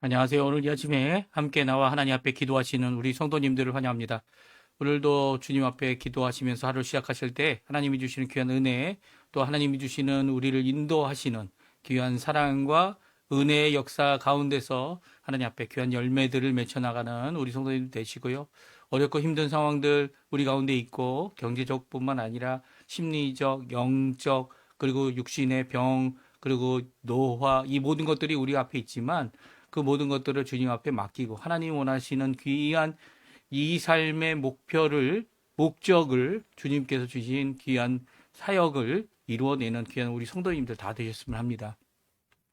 안녕하세요. 오늘 이 아침에 함께 나와 하나님 앞에 기도하시는 우리 성도님들을 환영합니다. 오늘도 주님 앞에 기도하시면서 하루를 시작하실 때 하나님이 주시는 귀한 은혜, 또 하나님이 주시는 우리를 인도하시는 귀한 사랑과 은혜의 역사 가운데서 하나님 앞에 귀한 열매들을 맺혀나가는 우리 성도님 되시고요. 어렵고 힘든 상황들 우리 가운데 있고 경제적뿐만 아니라 심리적, 영적, 그리고 육신의 병, 그리고 노화, 이 모든 것들이 우리 앞에 있지만 그 모든 것들을 주님 앞에 맡기고 하나님 원하시는 귀한 이 삶의 목적을 주님께서 주신 귀한 사역을 이루어내는 귀한 우리 성도님들 다 되셨으면 합니다.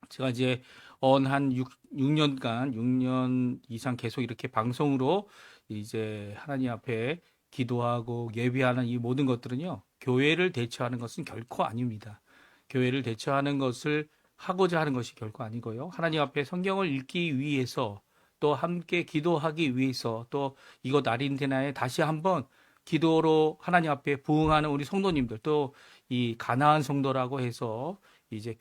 제가 이제 한 6년간, 6년 이상 계속 이렇게 방송으로 이제 하나님 앞에 기도하고 예배하는 이 모든 것들은요, 교회를 대처하는 것은 결코 아닙니다. 교회를 대처하는 것을 하고자 하는 것이 결코 아니고요. 하나님 앞에 성경을 읽기 위해서 또 함께 기도하기 위해서 또 이곳 아린테나에 다시 한번 기도로 하나님 앞에 부응하는 우리 성도님들 또 이 가나안 성도라고 해서 이제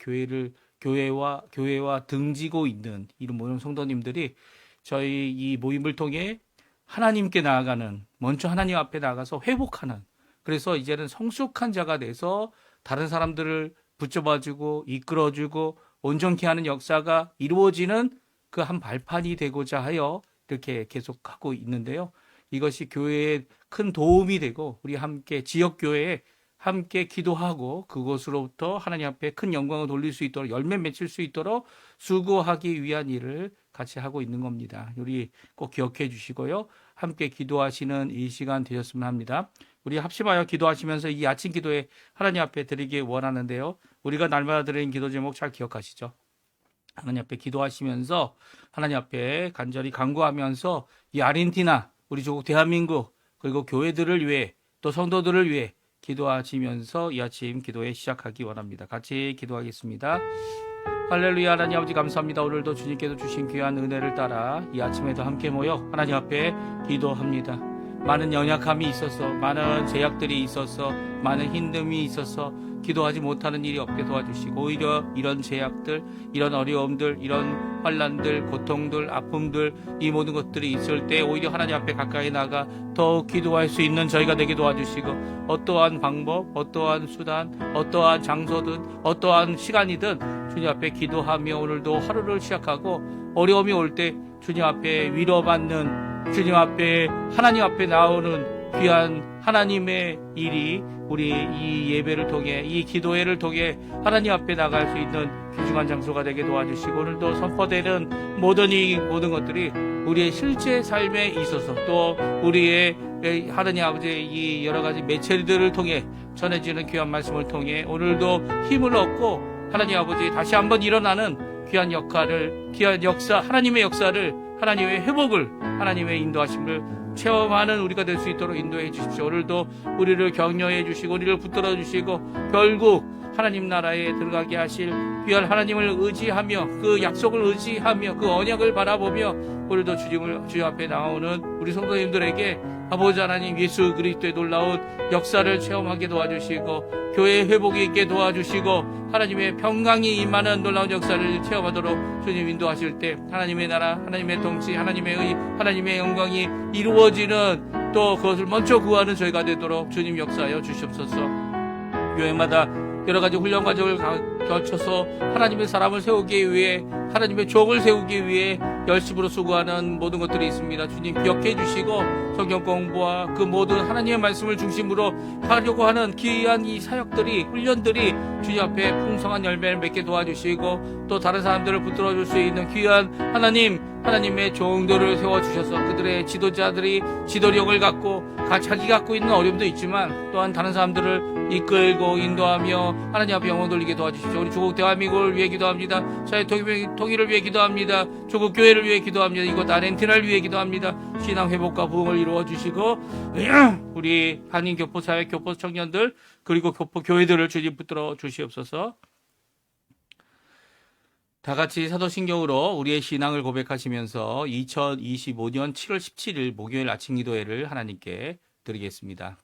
교회와 등지고 있는 이런 모든 성도님들이 저희 이 모임을 통해 하나님께 나아가는, 먼저 하나님 앞에 나가서 회복하는, 그래서 이제는 성숙한 자가 돼서 다른 사람들을 붙잡아주고 이끌어주고 온전케 하는 역사가 이루어지는 그 한 발판이 되고자 하여 이렇게 계속하고 있는데요. 이것이 교회에 큰 도움이 되고 우리 함께 지역교회에 함께 기도하고 그곳으로부터 하나님 앞에 큰 영광을 돌릴 수 있도록 열매 맺힐 수 있도록 수고하기 위한 일을 같이 하고 있는 겁니다. 우리 꼭 기억해 주시고요. 함께 기도하시는 이 시간 되셨으면 합니다. 우리 합심하여 기도하시면서 이 아침 기도에 하나님 앞에 드리기 원하는데요. 우리가 날마다 드리는 기도 제목 잘 기억하시죠? 하나님 앞에 기도하시면서 하나님 앞에 간절히 간구하면서 이 아르헨티나, 우리 조국 대한민국, 그리고 교회들을 위해 또 성도들을 위해 기도하시면서 이 아침 기도에 시작하기 원합니다. 같이 기도하겠습니다. 할렐루야. 하나님 아버지 감사합니다. 오늘도 주님께서 주신 귀한 은혜를 따라 이 아침에도 함께 모여 하나님 앞에 기도합니다. 많은 연약함이 있어서, 많은 제약들이 있어서, 많은 힘듦이 있어서 기도하지 못하는 일이 없게 도와주시고, 오히려 이런 제약들, 이런 어려움들, 이런 환난들, 고통들, 아픔들, 이 모든 것들이 있을 때 오히려 하나님 앞에 가까이 나가 더욱 기도할 수 있는 저희가 되게 도와주시고, 어떠한 방법, 어떠한 수단, 어떠한 장소든 어떠한 시간이든 주님 앞에 기도하며 오늘도 하루를 시작하고, 어려움이 올 때 주님 앞에 위로받는, 주님 앞에 하나님 앞에 나오는 귀한 하나님의 일이 우리 이 예배를 통해, 이 기도회를 통해 하나님 앞에 나갈 수 있는 귀중한 장소가 되게 도와주시고, 오늘도 선포되는 모든 것들이 우리의 실제 삶에 있어서 또 우리의 하나님 아버지의 이 여러 가지 매체들을 통해 전해지는 귀한 말씀을 통해 오늘도 힘을 얻고 하나님 아버지 다시 한번 일어나는 귀한 역할을, 귀한 역사, 하나님의 역사를, 하나님의 회복을, 하나님의 인도하심을 체험하는 우리가 될 수 있도록 인도해 주십시오. 오늘도 우리를 격려해 주시고 우리를 붙들어 주시고 결국 하나님 나라에 들어가게 하실 귀한 하나님을 의지하며 그 약속을 의지하며 그 언약을 바라보며 오늘도 주님 앞에 나오는 우리 성도님들에게 아버지 하나님 예수 그리스도의 놀라운 역사를 체험하게 도와주시고 교회의 회복이 있게 도와주시고 하나님의 평강이 임하는 놀라운 역사를 체험하도록 주님 인도하실 때 하나님의 나라, 하나님의 통치, 하나님의 의, 하나님의 영광이 이루어지는, 또 그것을 먼저 구하는 저희가 되도록 주님 역사하여 주시옵소서. 교회마다 여러 가지 훈련 과정을 거쳐서 하나님의 사람을 세우기 위해, 하나님의 종을 세우기 위해 열심으로 수고하는 모든 것들이 있습니다. 주님 기억해 주시고 성경 공부와 그 모든 하나님의 말씀을 중심으로 하려고 하는 귀한 이 사역들이, 훈련들이 주님 앞에 풍성한 열매를 맺게 도와주시고 또 다른 사람들을 붙들어 줄 수 있는 귀한 하나님의 종들을 세워주셔서 그들의 지도자들이 지도력을 갖고 자기 갖고 있는 어려움도 있지만 또한 다른 사람들을 이끌고 인도하며 하나님 앞에 영광 돌리게 도와주십시오. 우리 조국 대한민국을 위해 기도합니다. 사회 통일을 위해 기도합니다. 조국 교회를 위해 기도합니다. 이곳 아르헨티나를 위해 기도합니다. 신앙 회복과 부흥을 이루어 주시고 우리 한인 교포 사회 교포 청년들 그리고 교포 교회들을 주님 붙들어 주시옵소서. 다 같이 사도신경으로 우리의 신앙을 고백하시면서 2025년 7월 17일 목요일 아침 기도회를 하나님께 드리겠습니다.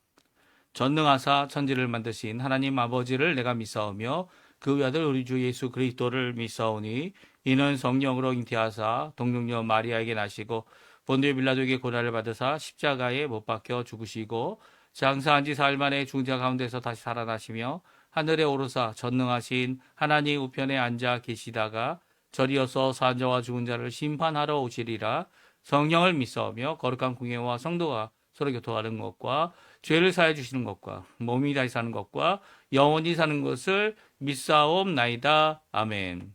전능하사 천지를 만드신 하나님 아버지를 내가 믿사오며 그 외아들 우리 주 예수 그리스도를 믿사오니 이는 성령으로 잉태하사 동정녀 마리아에게 나시고 본디오 빌라도에게 고난을 받으사 십자가에 못 박혀 죽으시고 장사한 지 사흘 만에 죽은 자 가운데서 다시 살아나시며 하늘에 오르사 전능하신 하나님 우편에 앉아 계시다가 저리어서 산 자와 죽은 자를 심판하러 오시리라. 성령을 믿사오며 거룩한 공예와 성도가 서로 교통하는 것과 죄를 사해 주시는 것과 몸이 다시 사는 것과 영원히 사는 것을 믿사옵나이다. 아멘.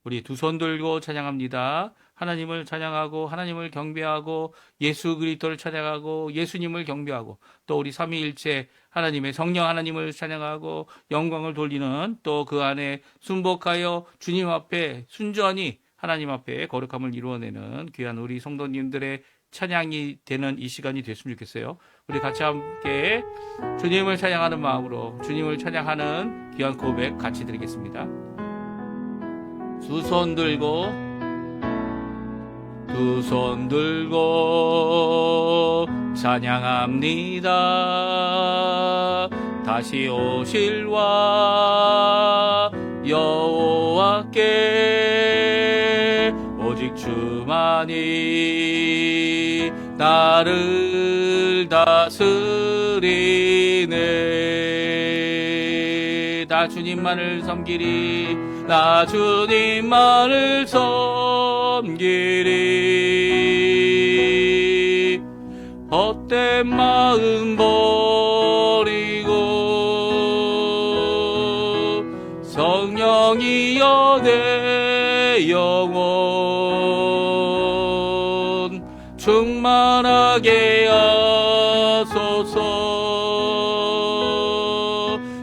우리 두 손 들고 찬양합니다. 하나님을 찬양하고 하나님을 경배하고 예수 그리스도를 찬양하고 예수님을 경배하고 또 우리 삼위일체 하나님의 성령 하나님을 찬양하고 영광을 돌리는 또 그 안에 순복하여 주님 앞에 순전히 하나님 앞에 거룩함을 이루어내는 귀한 우리 성도님들의 찬양이 되는 이 시간이 됐으면 좋겠어요. 우리 같이 함께 주님을 찬양하는 마음으로 주님을 찬양하는 귀한 고백 같이 드리겠습니다. 두 손 들고 찬양합니다. 다시 오실와 여호와께 오직 주만이 나를 다스리네. 나 주님만을 섬기리. 나 주님만을 섬기리. 헛된 마음 버리고 성령이여 내 영혼 충만하게 하소서.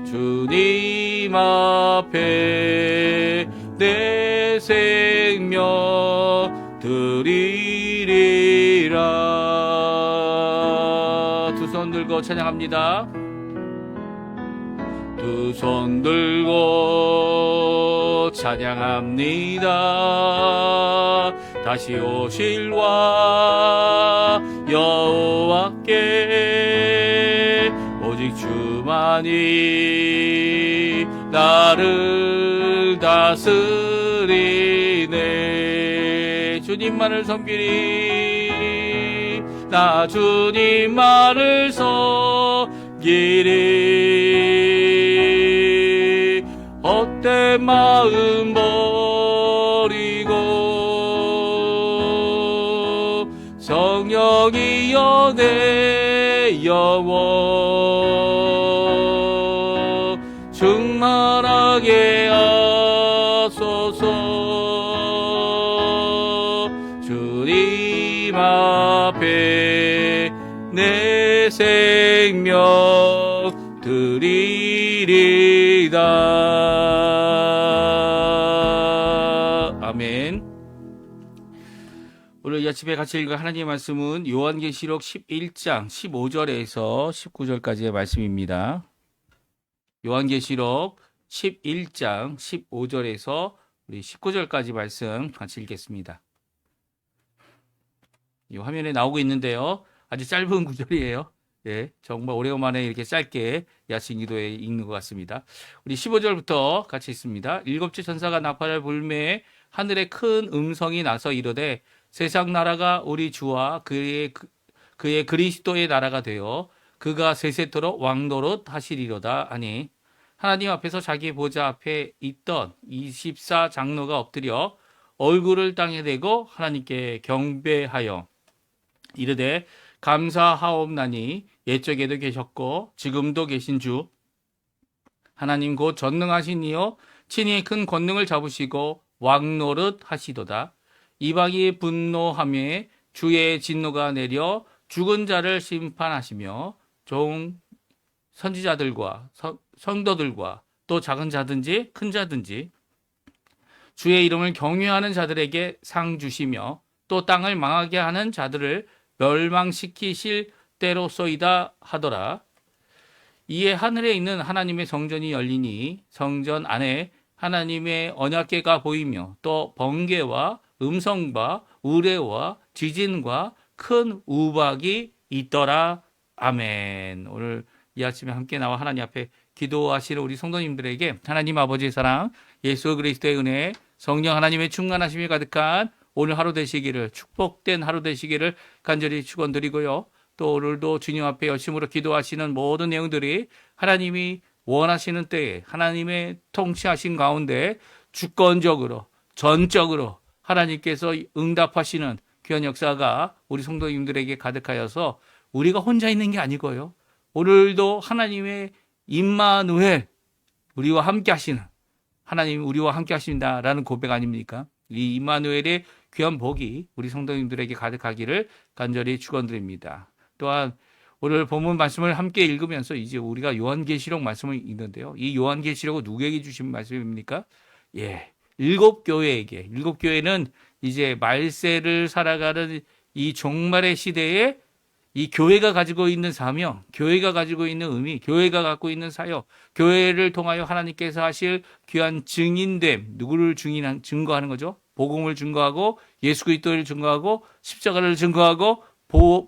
주님 앞에 내 생명 드리리라. 두 손 들고 찬양합니다. 두 손 들고 찬양합니다. 다시 오실와 여호와께 오직 주만이 나를 다스리네. 주님만을 섬기리. 나 주님만을 섬기리. 헛된 마음 버리고 성령이여 내 영혼 충만하게 하소서. 주님 앞에 내 생명 드리리다. 아멘. 오늘 이 아침에 같이 읽을 하나님의 말씀은 요한계시록 11장 15절에서 19절까지의 말씀입니다. 요한계시록 11장 15절에서 우리 19절까지 말씀 같이 읽겠습니다. 이 화면에 나오고 있는데요. 아주 짧은 구절이에요. 예, 정말 오래간만에 이렇게 짧게 야신 기도에 읽는 것 같습니다. 우리 15절부터 같이 읽습니다. 일곱째 천사가 나팔을 불매 하늘에 큰 음성이 나서 이르되 세상 나라가 우리 주와 그의 그리스도의 나라가 되어 그가 세세토록 왕노릇 하시리로다 하니 하나님 앞에서 자기 보좌 앞에 있던 24장로가 엎드려 얼굴을 땅에 대고 하나님께 경배하여 이르되 감사하옵나니 옛적에도 계셨고 지금도 계신 주 하나님 곧 전능하신 이요 친히 큰 권능을 잡으시고 왕노릇 하시도다. 이방이 분노하며 주의 진노가 내려 죽은 자를 심판하시며 종 선지자들과 성도들과 또 작은 자든지 큰 자든지 주의 이름을 경외하는 자들에게 상 주시며 또 땅을 망하게 하는 자들을 멸망시키실 때로소이다 하더라. 이에 하늘에 있는 하나님의 성전이 열리니 성전 안에 하나님의 언약궤가 보이며 또 번개와 음성과 우레와 지진과 큰 우박이 있더라. 아멘. 오늘 이 아침에 함께 나와 하나님 앞에 기도하시는 우리 성도님들에게 하나님 아버지의 사랑, 예수 그리스도의 은혜, 성령 하나님의 충만하심이 가득한 오늘 하루 되시기를, 축복된 하루 되시기를 간절히 축원드리고요. 또 오늘도 주님 앞에 열심으로 기도하시는 모든 내용들이 하나님이 원하시는 때에 하나님의 통치하신 가운데 주권적으로 전적으로 하나님께서 응답하시는 귀한 역사가 우리 성도님들에게 가득하여서 우리가 혼자 있는 게 아니고요. 오늘도 하나님의 임마누엘, 우리와 함께 하시는 하나님, 우리와 함께 하신다라는 고백 아닙니까? 이 임마누엘의 귀한 복이 우리 성도님들에게 가득하기를 간절히 축원드립니다. 또한 오늘 본문 말씀을 함께 읽으면서 이제 우리가 요한계시록 말씀을 읽는데요. 이 요한계시록은 누구에게 주신 말씀입니까? 예, 일곱 교회는 이제 말세를 살아가는 이 종말의 시대에 이 교회가 가지고 있는 사명, 교회가 가지고 있는 의미, 교회가 갖고 있는 사역, 교회를 통하여 하나님께서 하실 귀한 증인됨, 누구를 증거하는 거죠? 복음을 증거하고 예수 그리스도를 증거하고 십자가를 증거하고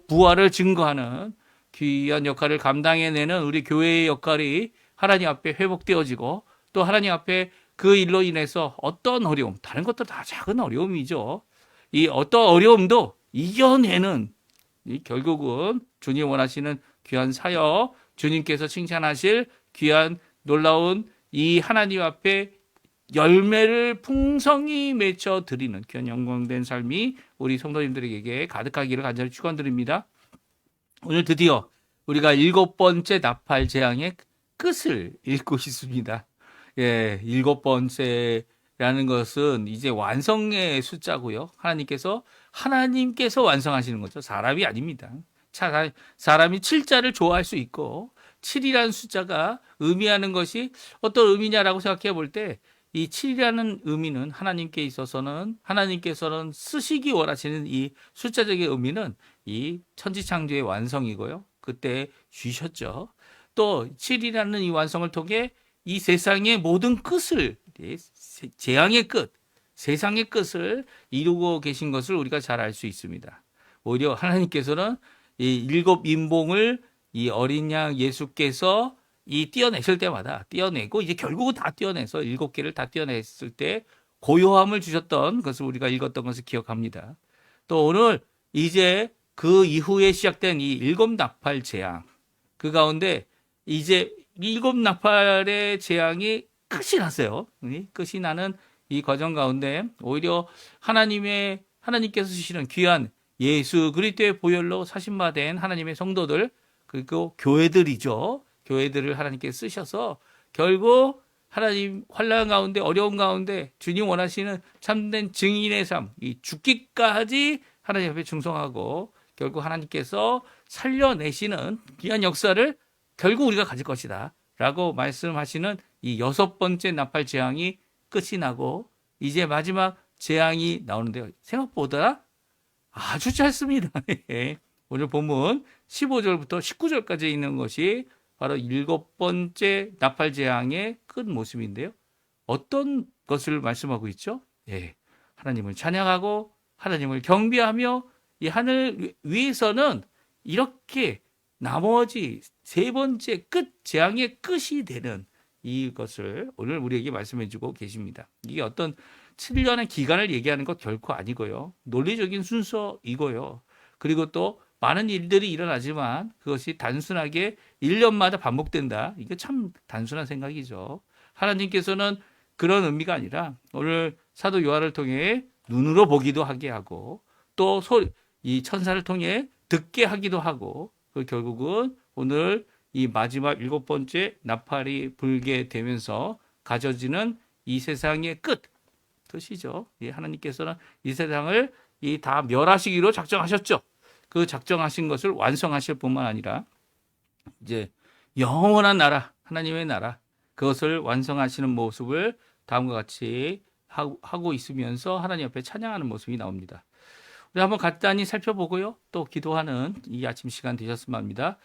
부활을 증거하는 귀한 역할을 감당해내는 우리 교회의 역할이 하나님 앞에 회복되어지고 또 하나님 앞에 그 일로 인해서 어떤 어려움, 다른 것도 다 작은 어려움이죠. 이 어떤 어려움도 이겨내는 결국은 주님 원하시는 귀한 사역, 주님께서 칭찬하실 귀한 놀라운 이 하나님 앞에 열매를 풍성히 맺혀 드리는 귀한 영광된 삶이 우리 성도님들에게 가득하기를 간절히 축원드립니다. 오늘 드디어 우리가 일곱 번째 나팔 재앙의 끝을 읽고 있습니다. 예, 일곱 번째라는 것은 이제 완성의 숫자고요. 하나님께서 완성하시는 거죠. 사람이 아닙니다. 사람이 7자를 좋아할 수 있고 7이라는 숫자가 의미하는 것이 어떤 의미냐라고 생각해 볼 때 이 7이라는 의미는 하나님께 있어서는 하나님께서는 쓰시기 원하시는 이 숫자적인 의미는 이 천지창조의 완성이고요. 그때 주셨죠. 또 7이라는 이 완성을 통해 이 세상의 모든 끝을, 재앙의 끝, 세상의 끝을 이루고 계신 것을 우리가 잘 알 수 있습니다. 오히려 하나님께서는 이 일곱 인봉을 이 어린 양 예수께서 이 떼어내실 때마다 떼어내고 이제 결국은 다 떼어내서 7개를 다 떼어냈을 때 고요함을 주셨던 것을 우리가 읽었던 것을 기억합니다. 또 오늘 이제 그 이후에 시작된 이 일곱 나팔 재앙, 그 가운데 이제 일곱 나팔의 재앙이 끝이 났어요. 끝이 나는 이 과정 가운데 오히려 하나님께서 주시는 귀한 예수 그리스도의 보혈로 사신바된 하나님의 성도들, 그리고 교회들이죠. 교회들을 하나님께 쓰셔서 결국 하나님 환난 가운데, 어려운 가운데 주님 원하시는 참된 증인의 삶, 이 죽기까지 하나님 앞에 충성하고 결국 하나님께서 살려내시는 귀한 역사를 결국 우리가 가질 것이다 라고 말씀하시는 이 6번째 나팔 재앙이 끝이 나고 이제 마지막 재앙이 나오는데요. 생각보다 아주 짧습니다. 오늘 본문 15절부터 19절까지 있는 것이 바로 7번째 나팔 재앙의 끝 모습인데요. 어떤 것을 말씀하고 있죠? 예, 하나님을 찬양하고 하나님을 경배하며 이 하늘 위에서는 이렇게 나머지 세 번째 끝, 재앙의 끝이 되는 이것을 오늘 우리에게 말씀해 주고 계십니다. 이게 어떤 7년의 기간을 얘기하는 것 결코 아니고요. 논리적인 순서이고요. 그리고 또 많은 일들이 일어나지만 그것이 단순하게 1년마다 반복된다. 이게 참 단순한 생각이죠. 하나님께서는 그런 의미가 아니라 오늘 사도 요한을 통해 눈으로 보기도 하게 하고 또 이 천사를 통해 듣게 하기도 하고 결국은 오늘 이 마지막 7번째 나팔이 불게 되면서 가져지는 이 세상의 끝이죠. 하나님께서는 이 세상을 다 멸하시기로 작정하셨죠. 그 작정하신 것을 완성하실 뿐만 아니라 이제 영원한 나라, 하나님의 나라, 그것을 완성하시는 모습을 다음과 같이 하고 있으면서 하나님 앞에 찬양하는 모습이 나옵니다. 우리 한번 간단히 살펴보고요. 또 기도하는 이 아침 시간 되셨으면 합니다.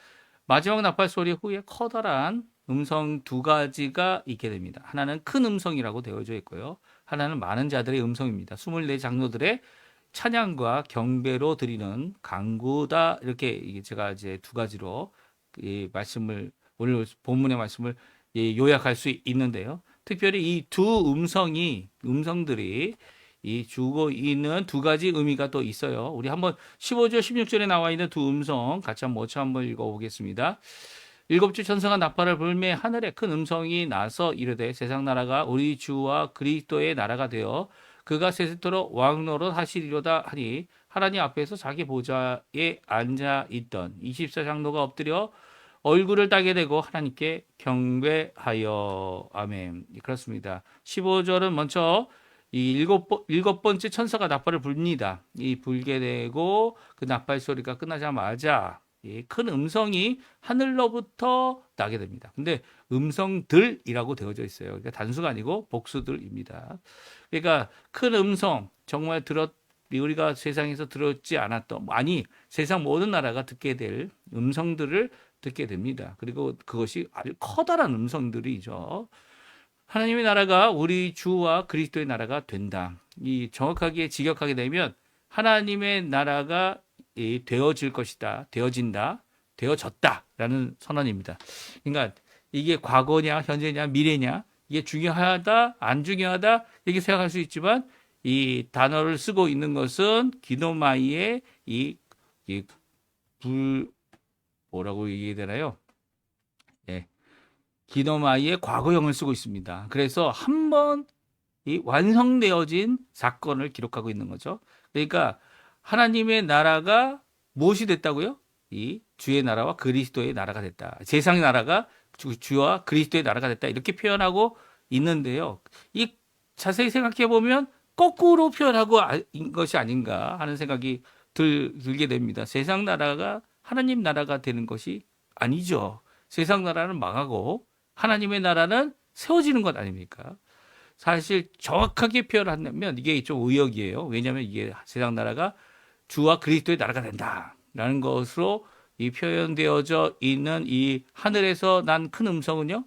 마지막 나팔 소리 후에 커다란 음성 두 가지가 있게 됩니다. 하나는 큰 음성이라고 되어져 있고요. 하나는 많은 자들의 음성입니다. 24 장로들의 찬양과 경배로 드리는 강구다. 이렇게 제가 이제 두 가지로 이 말씀을 오늘 본문의 말씀을 요약할 수 있는데요. 특별히 이 두 음성들이 이 주고 있는 두 가지 의미가 또 있어요. 우리 한번 15절, 16절에 나와 있는 두 음성 같이 한번 읽어보겠습니다. 일곱 주 천사가 나팔을 불매 하늘에 큰 음성이 나서 이르되 세상 나라가 우리 주와 그리스도의 나라가 되어 그가 세세토록 왕노릇 하시리로다 하니 하나님 앞에서 자기 보좌에 앉아 있던 24장로가 엎드려 얼굴을 따게 되고 하나님께 경배하여 아멘. 그렇습니다. 15절은 먼저 이 일곱 번째 천사가 나팔을 불니다. 이 불게 되고 그 나팔 소리가 끝나자마자 이 큰 음성이 하늘로부터 나게 됩니다. 근데 음성들이라고 되어져 있어요. 그러니까 단수가 아니고 복수들입니다. 그러니까 큰 음성 정말 우리가 세상에서 들었지 않았던 아니 세상 모든 나라가 듣게 될 음성들을 듣게 됩니다. 그리고 그것이 아주 커다란 음성들이죠. 하나님의 나라가 우리 주와 그리스도의 나라가 된다. 이 정확하게 직역하게 되면 하나님의 나라가 되어질 것이다. 되어진다. 되어졌다라는 선언입니다. 그러니까 이게 과거냐, 현재냐, 미래냐, 이게 중요하다, 안 중요하다 이렇게 생각할 수 있지만 이 단어를 쓰고 있는 것은 기노마이의 뭐라고 얘기해야 되나요? 예. 기노마이의 과거형을 쓰고 있습니다. 그래서 한 번 이 완성되어진 사건을 기록하고 있는 거죠. 그러니까 하나님의 나라가 무엇이 됐다고요? 이 주의 나라와 그리스도의 나라가 됐다. 세상의 나라가 주와 그리스도의 나라가 됐다. 이렇게 표현하고 있는데요. 이 자세히 생각해 보면 거꾸로 표현하고 인 것이 아닌가 하는 생각이 들게 됩니다. 세상 나라가 하나님 나라가 되는 것이 아니죠. 세상 나라는 망하고 하나님의 나라는 세워지는 것 아닙니까? 사실 정확하게 표현하면 이게 좀 의역이에요. 왜냐하면 이게 세상 나라가 주와 그리스도의 나라가 된다라는 것으로 이 표현되어져 있는 이 하늘에서 난 큰 음성은요.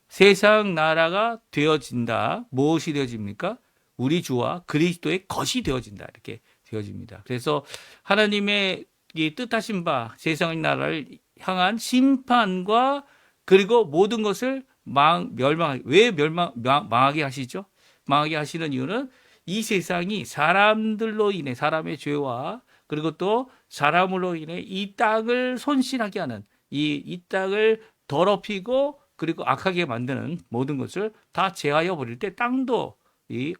세상 나라가 되어진다. 무엇이 되어집니까? 우리 주와 그리스도의 것이 되어진다. 이렇게 되어집니다. 그래서 하나님의 이 뜻하신 바 세상의 나라를 향한 심판과 그리고 모든 것을 망하게 하시죠? 망하게 하시는 이유는 이 세상이 사람들로 인해 사람의 죄와 그리고 또 사람으로 인해 이 땅을 손실하게 하는 이 땅을 더럽히고 그리고 악하게 만드는 모든 것을 다 제하여 버릴 때 땅도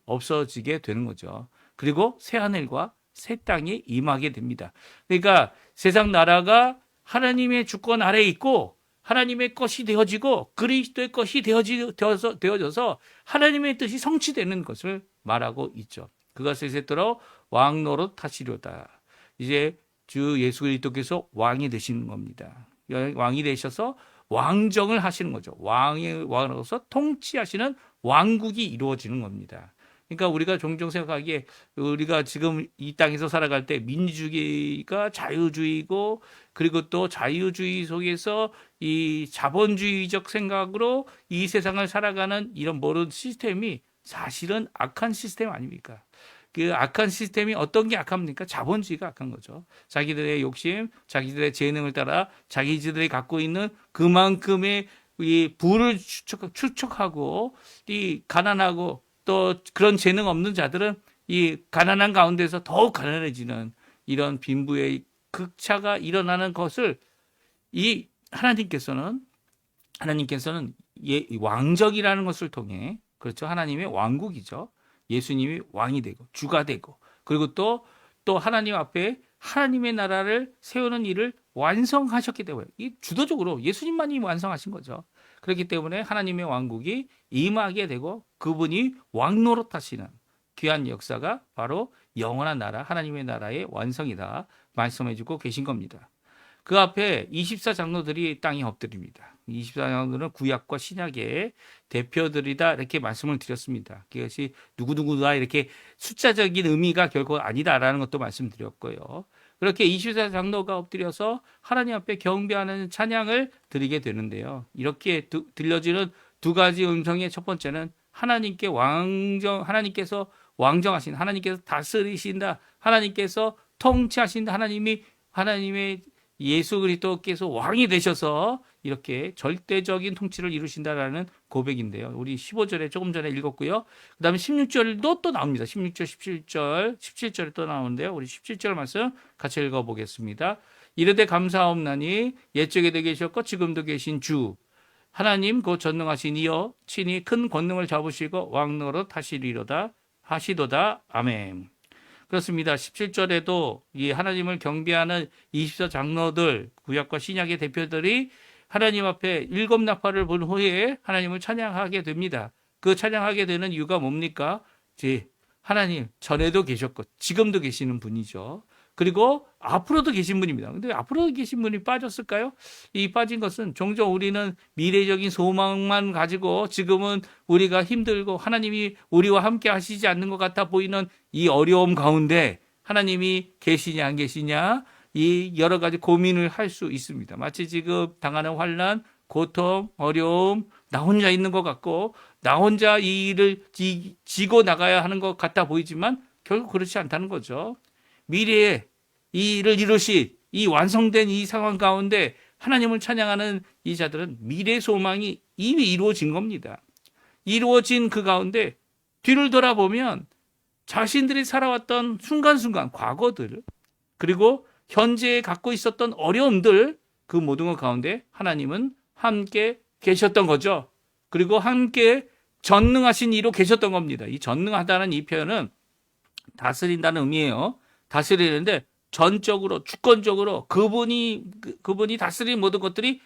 없어지게 되는 거죠. 그리고 새 하늘과 새 땅이 임하게 됩니다. 그러니까 세상 나라가 하나님의 주권 아래에 있고 하나님의 것이 되어지고 그리스도의 것이 되어져서 하나님의 뜻이 성취되는 것을 말하고 있죠. 그가 세세토록 왕노릇 하시려다. 이제 주 예수 그리스도께서 왕이 되시는 겁니다. 왕이 되셔서 왕정을 하시는 거죠. 왕의 왕으로서 통치하시는 왕국이 이루어지는 겁니다. 그러니까 우리가 종종 생각하기에 우리가 지금 이 땅에서 살아갈 때 민주주의가 자유주의고 그리고 또 자유주의 속에서 이 자본주의적 생각으로 이 세상을 살아가는 이런 모든 시스템이 사실은 악한 시스템 아닙니까? 그 악한 시스템이 어떤 게 악합니까? 자본주의가 악한 거죠. 자기들의 욕심, 자기들의 재능을 따라 자기들이 갖고 있는 그만큼의 이 부를 추척하고 이 가난하고 또 그런 재능 없는 자들은 이 가난한 가운데서 더욱 가난해지는 이런 빈부의 극차가 일어나는 것을 이 하나님께서는 왕적이라는 것을 통해 그렇죠. 하나님의 왕국이죠. 예수님이 왕이 되고 주가 되고 그리고 또 하나님 앞에 하나님의 나라를 세우는 일을 완성하셨기 때문에 이 주도적으로 예수님만이 완성하신 거죠. 그렇기 때문에 하나님의 왕국이 임하게 되고 그분이 왕노릇하시는 귀한 역사가 바로 영원한 나라 하나님의 나라의 완성이다 말씀해주고 계신 겁니다. 그 앞에 24장로들이 땅에 엎드립니다. 24장로들은 구약과 신약의 대표들이다 이렇게 말씀을 드렸습니다. 그것이 누구누구다 이렇게 숫자적인 의미가 결코 아니다라는 것도 말씀드렸고요. 그렇게 24장로가 엎드려서 하나님 앞에 경배하는 찬양을 드리게 되는데요. 이렇게 들려지는 두 가지 음성의 첫 번째는 하나님께서 왕정하신 하나님께서 다스리신다. 하나님께서 통치하신다. 하나님의 예수 그리스도께서 왕이 되셔서 이렇게 절대적인 통치를 이루신다라는 고백인데요. 우리 15절에 조금 전에 읽었고요. 그 다음에 16절도 또 나옵니다. 16절, 17절에 또 나오는데요. 우리 17절 말씀 같이 읽어보겠습니다. 이르되 감사하옵나니 옛적에도 계셨고 지금도 계신 주 하나님 곧 전능하신 이여 친히 큰 권능을 잡으시고 왕노릇 하시리로다 하시도다. 아멘. 그렇습니다. 17절에도 이 하나님을 경배하는 24 장로들, 구약과 신약의 대표들이 하나님 앞에 일곱 나팔을 본 후에 하나님을 찬양하게 됩니다. 그 찬양하게 되는 이유가 뭡니까? 하나님 전에도 계셨고 지금도 계시는 분이죠. 그리고 앞으로도 계신 분입니다. 근데 앞으로 계신 분이 빠졌을까요? 이 빠진 것은 종종 우리는 미래적인 소망만 가지고 지금은 우리가 힘들고 하나님이 우리와 함께 하시지 않는 것 같아 보이는 이 어려움 가운데 하나님이 계시냐 안 계시냐 이 여러 가지 고민을 할 수 있습니다. 마치 지금 당하는 환난, 고통, 어려움 나 혼자 있는 것 같고 나 혼자 이 일을 지고 나가야 하는 것 같아 보이지만 결국 그렇지 않다는 거죠. 미래에 이 일을 이루시 이 완성된 이 상황 가운데 하나님을 찬양하는 이 자들은 미래 소망이 이미 이루어진 겁니다. 이루어진 그 가운데 뒤를 돌아보면 자신들이 살아왔던 순간순간 과거들 그리고 현재에 갖고 있었던 어려움들 그 모든 것 가운데 하나님은 함께 계셨던 거죠. 그리고 함께 전능하신 이로 계셨던 겁니다. 이 전능하다는 이 표현은 다스린다는 의미예요. 다스리는데 전적으로 주권적으로 그분이 다스리는 모든 것들이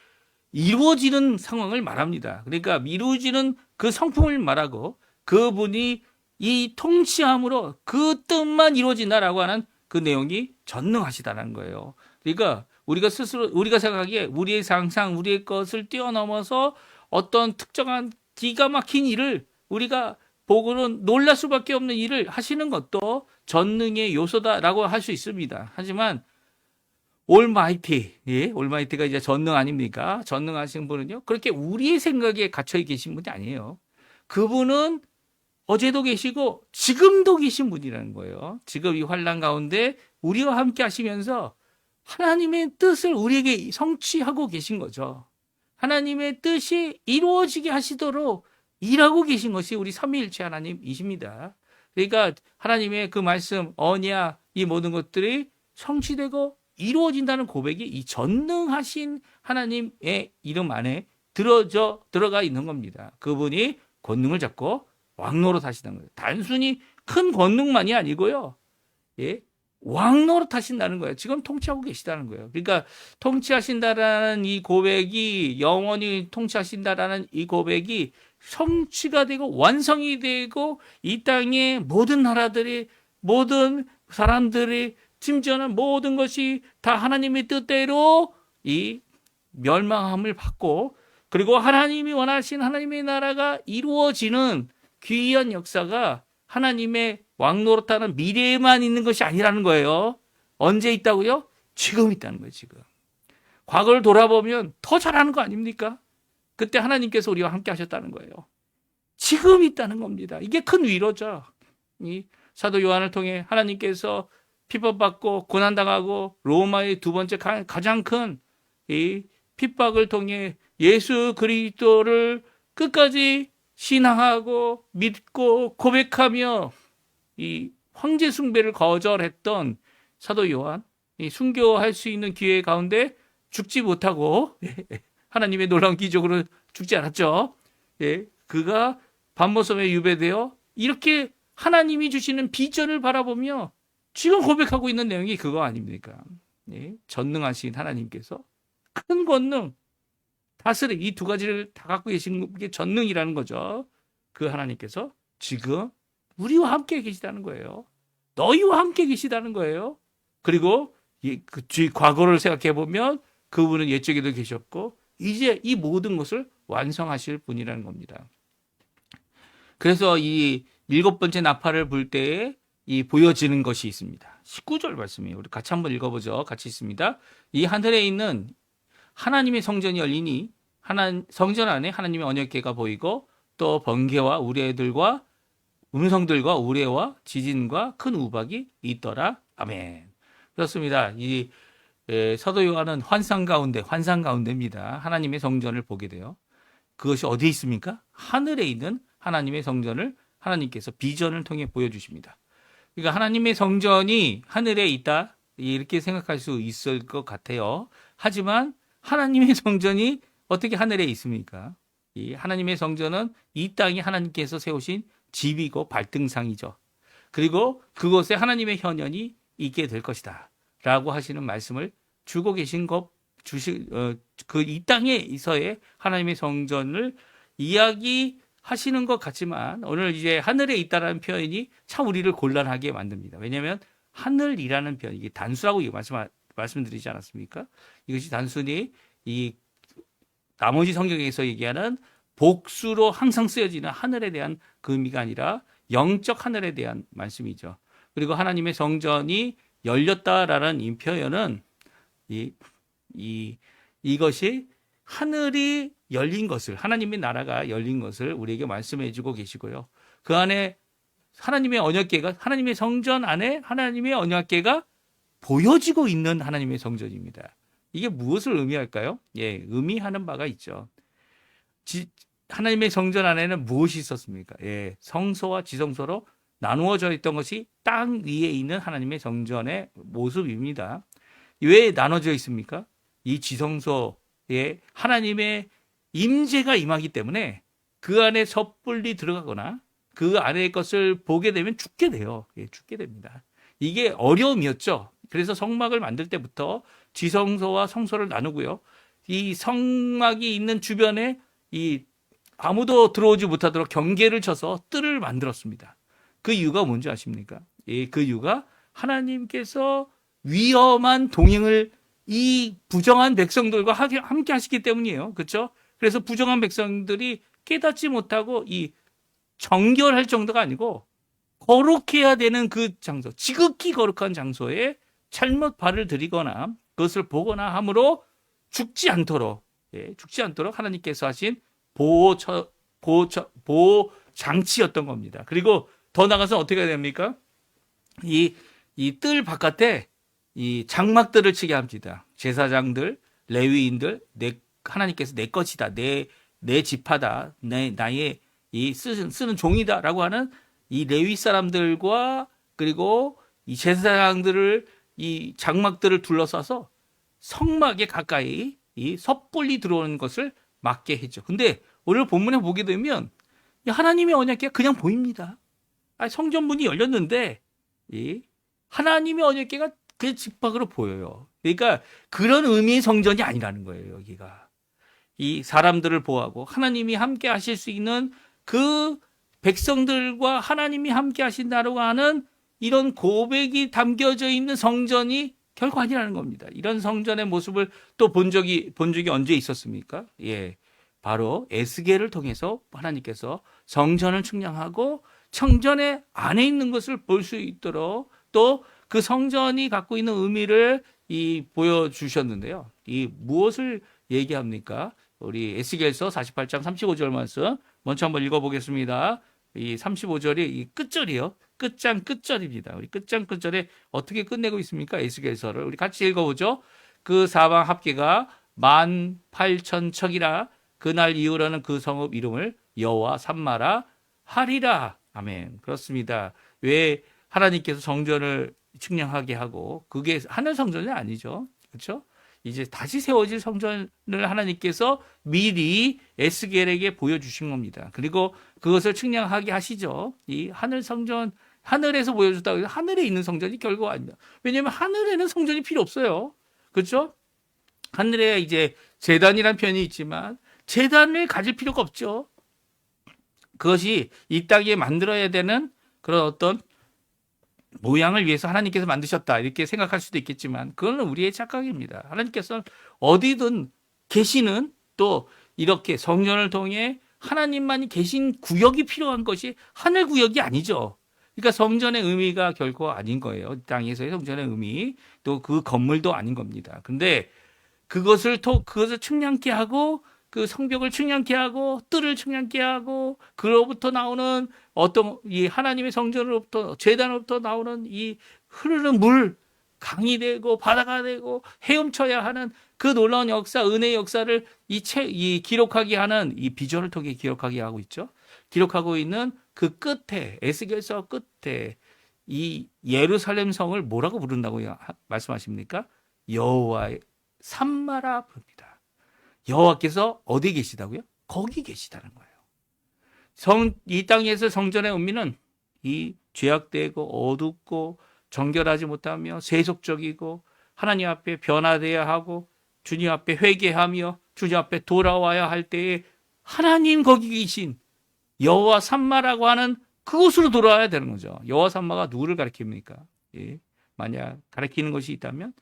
이루어지는 상황을 말합니다. 그러니까 이루어지는 그 성품을 말하고 그분이 이 통치함으로 그 뜻만 이루어진다라고 하는 그 내용이 전능하시다는 거예요. 그러니까 우리가 스스로 우리가 생각하기에 우리의 상상, 우리의 것을 뛰어넘어서 어떤 특정한 기가 막힌 일을 우리가 보고는 놀랄 수밖에 없는 일을 하시는 것도 전능의 요소다라고 할 수 있습니다. 하지만 올마이티, 올마이티가 이제 전능 아닙니까? 전능하신 분은요. 그렇게 우리의 생각에 갇혀 계신 분이 아니에요. 그분은 어제도 계시고 지금도 계신 분이라는 거예요. 지금 이 환난 가운데 우리와 함께 하시면서 하나님의 뜻을 우리에게 성취하고 계신 거죠. 하나님의 뜻이 이루어지게 하시도록 일하고 계신 것이 우리 삼위일체 하나님이십니다. 그러니까 하나님의 그 말씀, 언약, 이 모든 것들이 성취되고 이루어진다는 고백이 이 전능하신 하나님의 이름 안에 들어가 있는 겁니다. 그분이 권능을 잡고 왕노릇 하시는 거예요. 단순히 큰 권능만이 아니고요. 왕노릇 하신다는 거예요. 지금 통치하고 계시다는 거예요. 그러니까 통치하신다라는 이 고백이 영원히 통치하신다라는 이 고백이 성취가 되고 완성이 되고 이 땅의 모든 나라들이 모든 사람들이 심지어는 모든 것이 다 하나님의 뜻대로 이 멸망함을 받고 그리고 하나님이 원하신 하나님의 나라가 이루어지는 귀한 역사가 하나님의 왕노릇하는 미래에만 있는 것이 아니라는 거예요. 언제 있다고요? 지금 있다는 거예요. 지금. 과거를 돌아보면 더 잘하는 거 아닙니까? 그때 하나님께서 우리와 함께 하셨다는 거예요. 지금 있다는 겁니다. 이게 큰 위로죠. 이 사도 요한을 통해 하나님께서 핍박받고 고난당하고 로마의 두 번째 가장 큰 이 핍박을 통해 예수 그리스도를 끝까지 신앙하고 믿고 고백하며 이 황제 숭배를 거절했던 사도 요한, 이 순교할 수 있는 기회 가운데 죽지 못하고 하나님의 놀라운 기적으로 죽지 않았죠. 그가 반모섬에 유배되어 이렇게 하나님이 주시는 비전을 바라보며 지금 고백하고 있는 내용이 그거 아닙니까? 전능하신 하나님께서 큰 권능, 다스림 이 두 가지를 다 갖고 계신 게 전능이라는 거죠. 그 하나님께서 지금 우리와 함께 계시다는 거예요. 너희와 함께 계시다는 거예요. 그리고 그 과거를 생각해 보면 그분은 옛적에도 계셨고 이제 이 모든 것을 완성하실 분이라는 겁니다. 그래서 이 일곱 번째 나팔을 불 때에 이 보여지는 것이 있습니다. 19절 말씀이에요. 우리 같이 한번 읽어보죠. 같이 있습니다. 이 하늘에 있는 하나님의 성전이 열리니 성전 안에 하나님의 언약궤가 보이고 또 번개와 우레들과 음성들과 우레와 지진과 큰 우박이 있더라. 아멘. 그렇습니다. 이 사도 요한은 환상 가운데입니다. 하나님의 성전을 보게 돼요. 그것이 어디에 있습니까? 하늘에 있는 하나님의 성전을 하나님께서 비전을 통해 보여주십니다. 그러니까 하나님의 성전이 하늘에 있다, 이렇게 생각할 수 있을 것 같아요. 하지만 하나님의 성전이 어떻게 하늘에 있습니까? 이 하나님의 성전은 이 땅이 하나님께서 세우신 집이고 발등상이죠. 그리고 그곳에 하나님의 현현이 있게 될 것이다 라고 하시는 말씀을 주고 계신 그 이 땅에서의 하나님의 성전을 이야기하시는 것 같지만, 오늘 이제 하늘에 있다라는 표현이 참 우리를 곤란하게 만듭니다. 왜냐하면 하늘이라는 표현, 이게 단수라고 말씀드리지 않았습니까? 이것이 단순히 이 나머지 성경에서 얘기하는 복수로 항상 쓰여지는 하늘에 대한 그 의미가 아니라 영적 하늘에 대한 말씀이죠. 그리고 하나님의 성전이 열렸다라는 이 표현은 이것이 하늘이 열린 것을, 하나님의 나라가 열린 것을 우리에게 말씀해 주고 계시고요. 그 안에 하나님의 언약궤가, 하나님의 성전 안에 하나님의 언약궤가 보여지고 있는 하나님의 성전입니다. 이게 무엇을 의미할까요? 예, 의미하는 바가 있죠. 하나님의 성전 안에는 무엇이 있었습니까? 예, 성소와 지성소로 나누어져 있던 것이 땅 위에 있는 하나님의 성전의 모습입니다. 왜 나눠져 있습니까? 이 지성소에 하나님의 임재가 임하기 때문에 그 안에 섣불리 들어가거나 그 안의 것을 보게 되면 죽게 돼요. 예, 죽게 됩니다. 이게 어려움이었죠. 그래서 성막을 만들 때부터 지성소와 성소를 나누고요. 이 성막이 있는 주변에 아무도 들어오지 못하도록 경계를 쳐서 뜰을 만들었습니다. 그 이유가 뭔지 아십니까? 예, 그 이유가 하나님께서 위험한 동행을 이 부정한 백성들과 함께 하시기 때문이에요. 그렇죠? 그래서 부정한 백성들이 깨닫지 못하고 이 정결할 정도가 아니고 거룩해야 되는 그 장소, 지극히 거룩한 장소에 잘못 발을 들이거나 그것을 보거나 함으로 죽지 않도록 하나님께서 하신 보호 장치였던 겁니다. 그리고 더 나가서 어떻게 해야 됩니까? 이 뜰 바깥에 이 장막들을 치게 합니다. 제사장들, 레위인들, 하나님께서 내 것이다, 내 지파다, 나의 쓰는 종이다라고 하는 이 레위 사람들과 그리고 이 제사장들을 이 장막들을 둘러싸서 성막에 가까이 이 섣불리 들어오는 것을 막게 했죠. 근데 오늘 본문에 보게 되면 하나님의 언약궤가 그냥 보입니다. 성전문이 열렸는데 이 하나님의 언약궤가 그 집 밖으로 보여요. 그러니까 그런 의미의 성전이 아니라는 거예요. 여기가 이 사람들을 보호하고 하나님이 함께 하실 수 있는 그 백성들과 하나님이 함께 하신다고 하는 이런 고백이 담겨져 있는 성전이 결코 아니라는 겁니다. 이런 성전의 모습을 또 본 적이 언제 있었습니까? 예, 바로 에스겔을 통해서 하나님께서 성전을 측량하고 성전의 안에 있는 것을 볼 수 있도록 또 그 성전이 갖고 있는 의미를 보여주셨는데요. 이 무엇을 얘기합니까? 우리 에스겔서 48장 35절 말씀 먼저 한번 읽어보겠습니다. 이 35절이 이 끝절이요. 끝장 끝절입니다. 우리 끝장 끝절에 어떻게 끝내고 있습니까? 에스겔서를 우리 같이 읽어보죠. 그 사방 합계가 18,000척이라 그날 이후로는 그 성읍 이름을 여호와 삼마라 하리라. 아멘. 그렇습니다. 왜 하나님께서 성전을 측량하게 하고 그게 하늘 성전이 아니죠. 그렇죠? 이제 다시 세워질 성전을 하나님께서 미리 에스겔에게 보여주신 겁니다. 그리고 그것을 측량하게 하시죠. 이 하늘 성전, 하늘에서 보여줬다고 해서 하늘에 있는 성전이 결국 아닙니다. 왜냐하면 하늘에는 성전이 필요 없어요. 그렇죠? 하늘에 이제 제단이라는 표현이 있지만 제단을 가질 필요가 없죠. 그것이 이 땅에 만들어야 되는 그런 어떤 모양을 위해서 하나님께서 만드셨다 이렇게 생각할 수도 있겠지만 그건 우리의 착각입니다. 하나님께서 어디든 계시는 또 이렇게 성전을 통해 하나님만이 계신 구역이 필요한 것이 하늘 구역이 아니죠. 그러니까 성전의 의미가 결코 아닌 거예요. 땅에서의 성전의 의미 또 그 건물도 아닌 겁니다. 근데 그것을 측량케 하고 그 성벽을 측량케 하고 뜰을 측량케 하고 그로부터 나오는 어떤 이 하나님의 성전으로부터 제단으로부터 나오는 이 흐르는 물 강이 되고 바다가 되고 헤엄쳐야 하는 그 놀라운 역사, 은혜의 역사를 이 기록하게 하는 이 비전을 통해 기록하게 하고 있죠. 기록하고 있는 그 끝에, 에스겔서 끝에 이 예루살렘 성을 뭐라고 부른다고 말씀하십니까? 여호와의 산마라 부릅니다. 여호와께서 어디에 계시다고요? 거기 계시다는 거예요. 이 땅에서 성전의 의미는 이 죄악되고 어둡고 정결하지 못하며 세속적이고 하나님 앞에 변화되어야 하고 주님 앞에 회개하며 주님 앞에 돌아와야 할 때에 하나님 거기 계신 여호와 산마라고 하는 그곳으로 돌아와야 되는 거죠. 여호와 산마가 누구를 가리킵니까? 예. 만약 가리키는 것이 있다면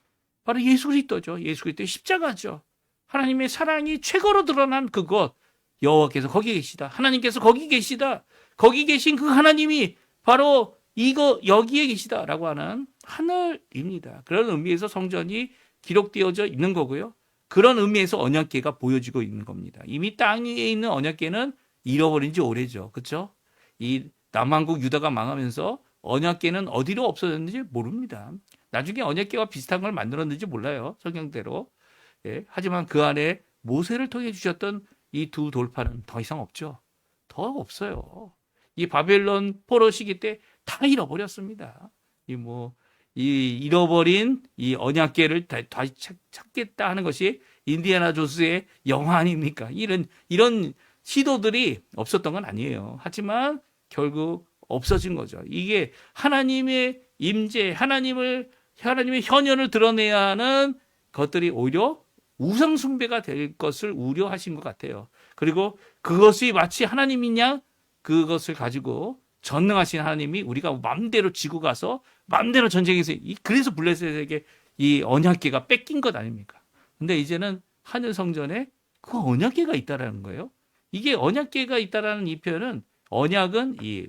바로 예수 그리스도죠. 예수 그리스도의 십자가죠. 하나님의 사랑이 최고로 드러난 그곳, 여호와께서 거기 계시다. 하나님께서 거기 계시다. 거기 계신 그 하나님이 바로 여기에 계시다라고 하는 하늘입니다. 그런 의미에서 성전이 기록되어져 있는 거고요. 그런 의미에서 언약궤가 보여지고 있는 겁니다. 이미 땅 위에 있는 언약궤는 잃어버린 지 오래죠. 그렇죠? 이 남한국 유다가 망하면서 언약궤는 어디로 없어졌는지 모릅니다. 나중에 언약궤와 비슷한 걸 만들었는지 몰라요. 성경대로. 예, 하지만 그 안에 모세를 통해 주셨던 이 두 돌판은 더 이상 없죠. 더 없어요. 이 바벨론 포로 시기 때 다 잃어버렸습니다. 이 잃어버린 이 언약궤를 다시 찾겠다 하는 것이 인디애나 존스의 영화 아닙니까? 이런 시도들이 없었던 건 아니에요. 하지만 결국 없어진 거죠. 이게 하나님의 임재, 하나님의 현현을 드러내야 하는 것들이 오히려 우상 숭배가 될 것을 우려하신 것 같아요. 그리고 그것이 마치 하나님이냐 그것을 가지고 전능하신 하나님이 우리가 마음대로 지고 가서 마음대로 전쟁에서 그래서 블레셋에게 이 언약궤가 뺏긴 것 아닙니까? 근데 이제는 하늘 성전에 그 언약궤가 있다라는 거예요. 이게 언약궤가 있다라는 이 표현은 언약은 이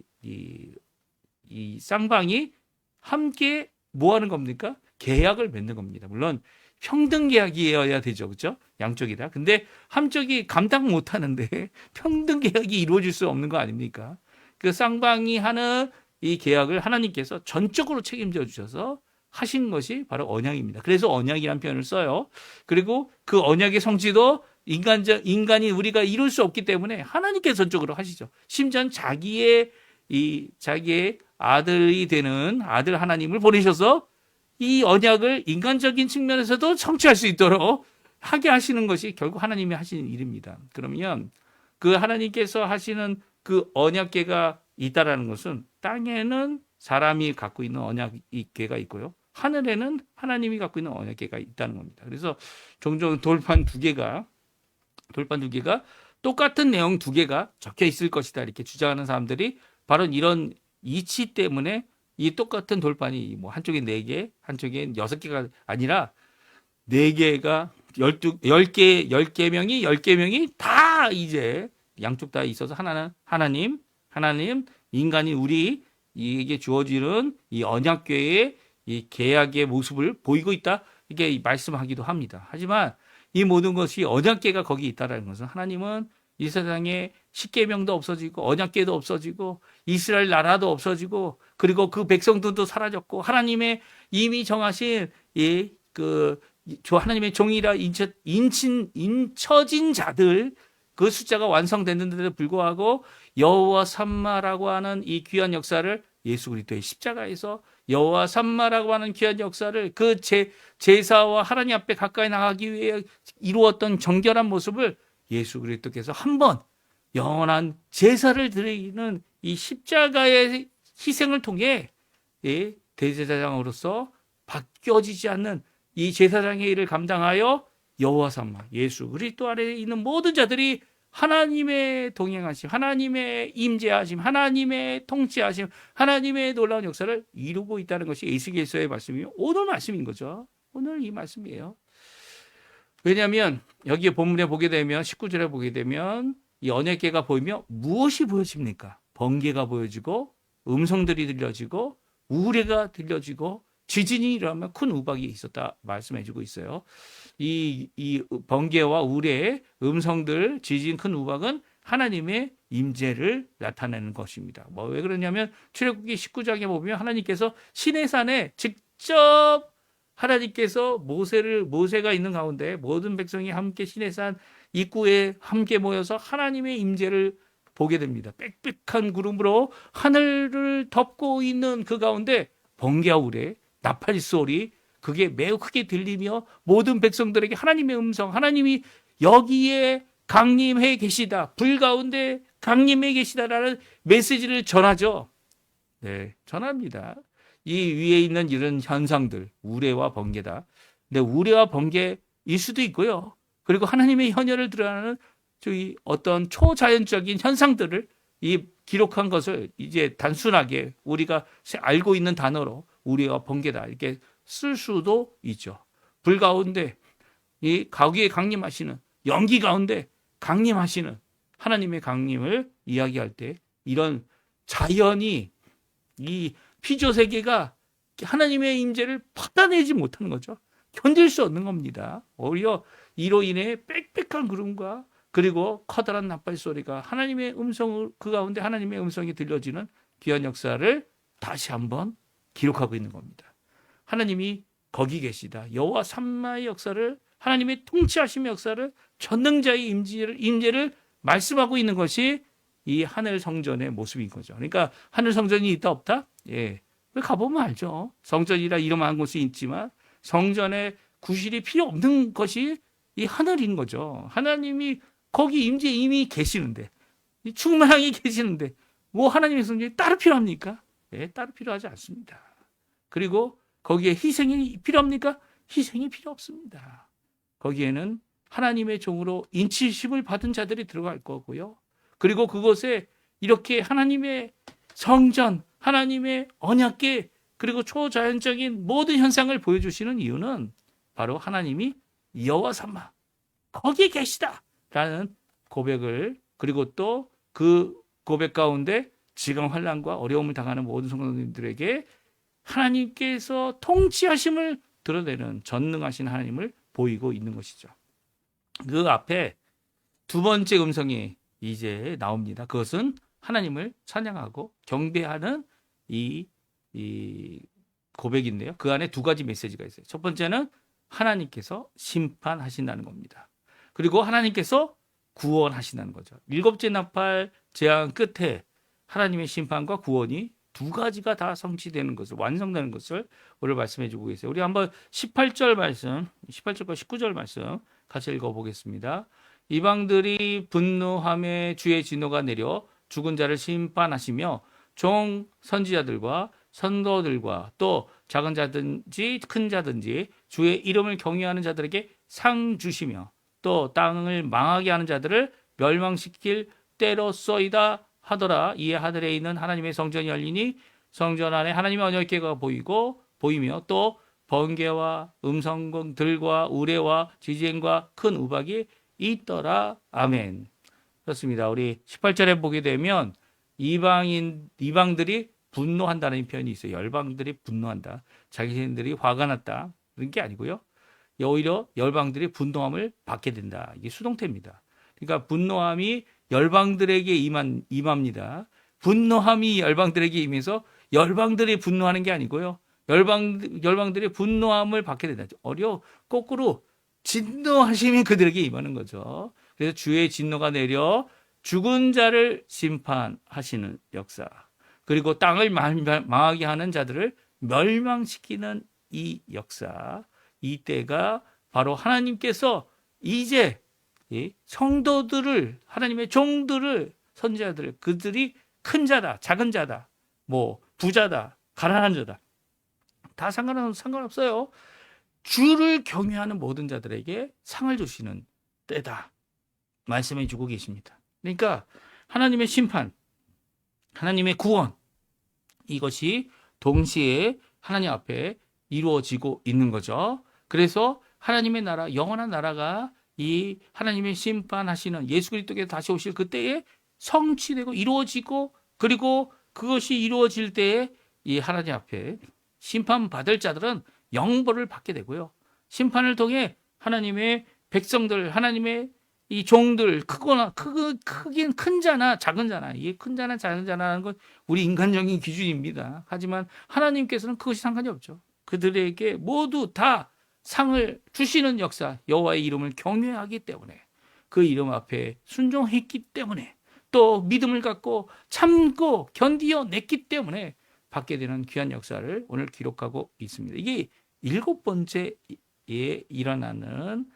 쌍방이 함께 뭐 하는 겁니까? 계약을 맺는 겁니다. 물론 평등 계약이어야 되죠. 그렇죠? 양쪽이 다. 근데 한쪽이 감당 못 하는데 평등 계약이 이루어질 수 없는 거 아닙니까? 그 쌍방이 하는 이 계약을 하나님께서 전적으로 책임져 주셔서 하신 것이 바로 언약입니다. 그래서 언약이라는 표현을 써요. 그리고 그 언약의 성취도 인간이 우리가 이룰 수 없기 때문에 하나님께서 전적으로 하시죠. 심지어 자기의 아들이 되는 아들 하나님을 보내셔서 이 언약을 인간적인 측면에서도 성취할 수 있도록 하게 하시는 것이 결국 하나님이 하시는 일입니다. 그러면 그 하나님께서 하시는 그 언약궤가 있다라는 것은 땅에는 사람이 갖고 있는 언약궤가 있고요. 하늘에는 하나님이 갖고 있는 언약궤가 있다는 겁니다. 그래서 종종 돌판 두 개가 똑같은 내용 두 개가 적혀 있을 것이다 이렇게 주장하는 사람들이 바로 이런 이치 때문에 이 똑같은 돌판이 뭐 한쪽에 4개, 한쪽에 6개가 아니라 4개가 10개명이 다 이제 양쪽 다 있어서 하나는 하나님, 인간이 우리에게 주어지는 이 언약궤의 이 계약의 모습을 보이고 있다. 이렇게 말씀하기도 합니다. 하지만 이 모든 것이 언약궤가 거기 있다라는 것은 하나님은 이 세상에 십계명도 없어지고 언약궤도 없어지고 이스라엘 나라도 없어지고 그리고 그 백성들도 사라졌고 하나님의 이미 정하신 하나님의 종이라 인쳐진 자들 그 숫자가 완성됐는데도 불구하고 여호와 산마라고 하는 이 귀한 역사를 예수 그리스도의 십자가에서 여호와 산마라고 하는 귀한 역사를 그 제사와 하나님 앞에 가까이 나가기 위해 이루었던 정결한 모습을 예수 그리스도께서 한번 영원한 제사를 드리는 이 십자가의 희생을 통해 대제사장으로서 바뀌어지지 않는 이 제사장의 일을 감당하여 여호와 산마 예수 그리스도 아래에 있는 모든 자들이 하나님의 동행하심, 하나님의 임재하심, 하나님의 통치하심, 하나님의 놀라운 역사를 이루고 있다는 것이 에스겔서의 말씀이요. 오늘 말씀인 거죠. 오늘 이 말씀이에요. 왜냐하면 여기에 본문에 보게 되면 19절에 보게 되면 이 언약궤가 보이며 무엇이 보여집니까? 번개가 보여지고 음성들이 들려지고 우레가 들려지고 지진이 일어나면 큰 우박이 있었다 말씀해주고 있어요. 이 번개와 우레, 음성들, 지진, 큰 우박은 하나님의 임재를 나타내는 것입니다. 왜 그러냐면 출애굽기 19장에 보면 하나님께서 시내산에 직접 하나님께서 모세가 있는 가운데 모든 백성이 함께 시내산 입구에 함께 모여서 하나님의 임재를 보게 됩니다. 빽빽한 구름으로 하늘을 덮고 있는 그 가운데 번개와 우레, 나팔 소리, 그게 매우 크게 들리며 모든 백성들에게 하나님의 음성, 하나님이 여기에 강림해 계시다, 불 가운데 강림해 계시다라는 메시지를 전하죠. 네, 전합니다. 이 위에 있는 이런 현상들, 우레와 번개다. 근데 우레와 번개일 수도 있고요. 그리고 하나님의 현현을 드러나는 저희 어떤 초자연적인 현상들을 이 기록한 것을 이제 단순하게 우리가 알고 있는 단어로 우레와 번개다 이렇게 쓸 수도 있죠. 불 가운데 이 거기에 강림하시는, 연기 가운데 강림하시는 하나님의 강림을 이야기할 때 이런 자연이, 이 피조 세계가 하나님의 임재를 받아내지 못하는 거죠. 견딜 수 없는 겁니다. 오히려 이로 인해 빽빽한 구름과 그리고 커다란 나팔 소리가 하나님의 음성을, 그 가운데 하나님의 음성이 들려지는 귀한 역사를 다시 한번 기록하고 있는 겁니다. 하나님이 거기 계시다. 여호와 삼마의 역사를, 하나님의 통치하심의 역사를, 전능자의 임재를 말씀하고 있는 것이 이 하늘 성전의 모습인 거죠. 그러니까 하늘 성전이 있다 없다? 예. 가보면 알죠. 성전이라 이름한 곳이 있지만 성전에 구실이 필요 없는 것이 이 하늘인 거죠. 하나님이 거기 임재 이미 계시는데, 충만하게 계시는데 뭐 하나님의 성전이 따로 필요합니까? 예, 따로 필요하지 않습니다. 그리고 거기에 희생이 필요합니까? 희생이 필요 없습니다. 거기에는 하나님의 종으로 인치심을 받은 자들이 들어갈 거고요. 그리고 그곳에 이렇게 하나님의 성전, 하나님의 언약궤, 그리고 초자연적인 모든 현상을 보여주시는 이유는 바로 하나님이 여호와 삼마 거기에 계시다라는 고백을, 그리고 또 그 고백 가운데 지금 환난과 어려움을 당하는 모든 성도님들에게 하나님께서 통치하심을 드러내는 전능하신 하나님을 보이고 있는 것이죠. 그 앞에 두 번째 음성이 이제 나옵니다. 그것은 하나님을 찬양하고 경배하는 이 고백인데요. 그 안에 두 가지 메시지가 있어요. 첫 번째는 하나님께서 심판하신다는 겁니다. 그리고 하나님께서 구원하신다는 거죠. 일곱째 나팔 재앙 끝에 하나님의 심판과 구원이 두 가지가 다 성취되는 것을, 완성되는 것을 오늘 말씀해 주고 계세요. 우리 한번 18절 말씀, 18절과 19절 말씀 같이 읽어보겠습니다. 이방들이 분노함에 주의 진노가 내려 죽은 자를 심판하시며 종 선지자들과 선도들과 또 작은 자든지 큰 자든지 주의 이름을 경외하는 자들에게 상 주시며 또 땅을 망하게 하는 자들을 멸망시킬 때로소이다 하더라. 이에 하늘에 있는 하나님의 성전이 열리니 성전 안에 하나님의 언약궤가 보이며 또 번개와 음성들과 우레와 지진과 큰 우박이 있더라. 아멘. 그렇습니다. 우리 18절에 보게 되면 이방들이 분노한다는 표현이 있어요. 열방들이 분노한다. 자기들이 화가 났다. 그런 게 아니고요. 오히려 열방들이 분노함을 받게 된다. 이게 수동태입니다. 그러니까 분노함이 열방들에게 임합니다. 분노함이 열방들에게 임해서 열방들이 분노하는 게 아니고요. 열방들이 분노함을 받게 된다. 거꾸로 진노하심이 그들에게 임하는 거죠. 그래서 주의 진노가 내려 죽은 자를 심판하시는 역사, 그리고 땅을 망하게 하는 자들을 멸망시키는 이 역사, 이때가 바로 하나님께서 이제 성도들을, 하나님의 종들을, 선지자들을, 그들이 큰 자다, 작은 자다, 뭐 부자다, 가난한 자다, 다 상관없어요. 주를 경외하는 모든 자들에게 상을 주시는 때다 말씀해 주고 계십니다. 그러니까 하나님의 심판, 하나님의 구원, 이것이 동시에 하나님 앞에 이루어지고 있는 거죠. 그래서 하나님의 나라, 영원한 나라가 이 하나님의 심판하시는 예수 그리스도께서 다시 오실 그때에 성취되고 이루어지고, 그리고 그것이 이루어질 때에 이 하나님 앞에 심판받을 자들은 영벌을 받게 되고요. 심판을 통해 하나님의 백성들, 하나님의 이 종들, 크긴 큰 자나 작은 자나, 이게 큰 자나 작은 자나라는 건 우리 인간적인 기준입니다. 하지만 하나님께서는 그것이 상관이 없죠. 그들에게 모두 다 상을 주시는 역사, 여호와의 이름을 경외하기 때문에, 그 이름 앞에 순종했기 때문에, 또 믿음을 갖고 참고 견디어 냈기 때문에 받게 되는 귀한 역사를 오늘 기록하고 있습니다. 이게 일곱 번째에 일어나는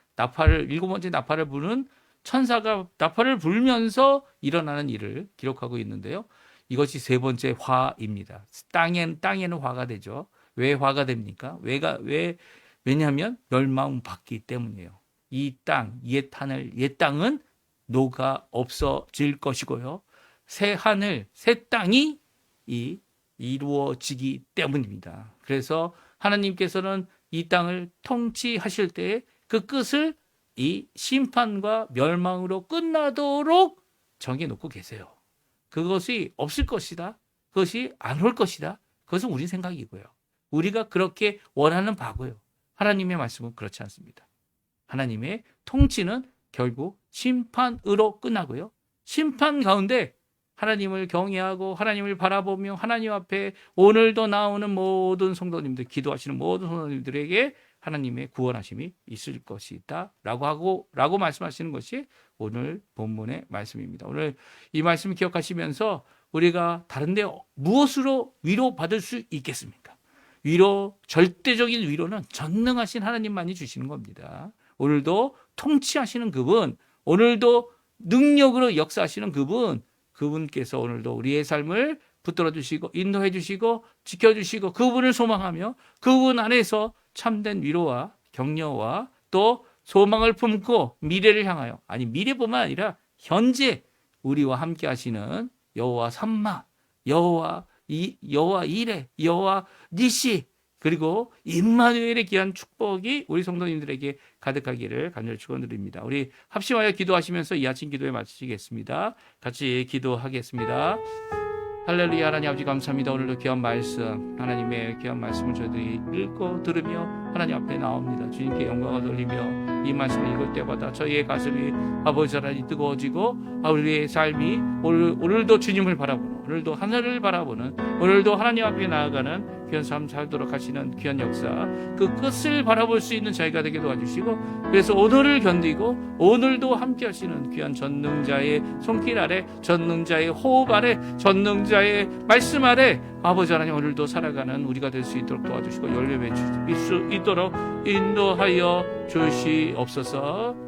일곱 번째 나팔을 부는 천사가 나팔을 불면서 일어나는 일을 기록하고 있는데요. 이것이 세 번째 화입니다. 땅에는 화가 되죠. 왜 화가 됩니까? 왜냐하면 멸망받기 때문이에요. 이 옛 땅은 녹아 없어질 것이고요. 새 하늘, 새 땅이 이루어지기 때문입니다. 그래서 하나님께서는 이 땅을 통치하실 때 그 끝을 이 심판과 멸망으로 끝나도록 정해놓고 계세요. 그것이 없을 것이다. 그것이 안 올 것이다. 그것은 우리 생각이고요. 우리가 그렇게 원하는 바고요. 하나님의 말씀은 그렇지 않습니다. 하나님의 통치는 결국 심판으로 끝나고요. 심판 가운데 하나님을 경외하고 하나님을 바라보며 하나님 앞에 오늘도 나오는 모든 성도님들, 기도하시는 모든 성도님들에게 하나님의 구원하심이 있을 것이다 라고 말씀하시는 것이 오늘 본문의 말씀입니다. 오늘 이 말씀 기억하시면서 우리가 다른데 무엇으로 위로받을 수 있겠습니까? 절대적인 위로는 전능하신 하나님만이 주시는 겁니다. 오늘도 통치하시는 그분, 오늘도 능력으로 역사하시는 그분께서 오늘도 우리의 삶을 붙들어 주시고 인도해 주시고 지켜주시고 그분을 소망하며 그분 안에서 참된 위로와 격려와 또 소망을 품고 미래를 향하여, 미래뿐만 아니라 현재 우리와 함께 하시는 여호와 삼마, 여호와 이레, 여호와 니시, 그리고 임마누엘의 귀한 축복이 우리 성도님들에게 가득하기를 간절히 축원드립니다. 우리 합심하여 기도하시면서 이 아침 기도에 마치겠습니다. 같이 기도하겠습니다. 할렐루야. 하나님 아버지 감사합니다. 오늘도 귀한 말씀, 하나님의 귀한 말씀을 저희들이 읽고 들으며 하나님 앞에 나옵니다. 주님께 영광을 돌리며 이 말씀을 읽을 때마다 저희의 가슴이 아버지 하나님 뜨거워지고 우리의 삶이 오늘도 주님을 바라보는, 오늘도 하늘을 바라보는, 오늘도 하나님 앞에 나아가는 귀한 삶 살도록 하시는 귀한 역사, 그 끝을 바라볼 수 있는 저희가 되게 도와주시고, 그래서 오늘을 견디고 오늘도 함께 하시는 귀한 전능자의 손길 아래, 전능자의 호흡 아래, 전능자의 말씀 아래 아버지 하나님 오늘도 살아가는 우리가 될 수 있도록 도와주시고 열매 맺을 수 있도록 인도하여 주시옵소서.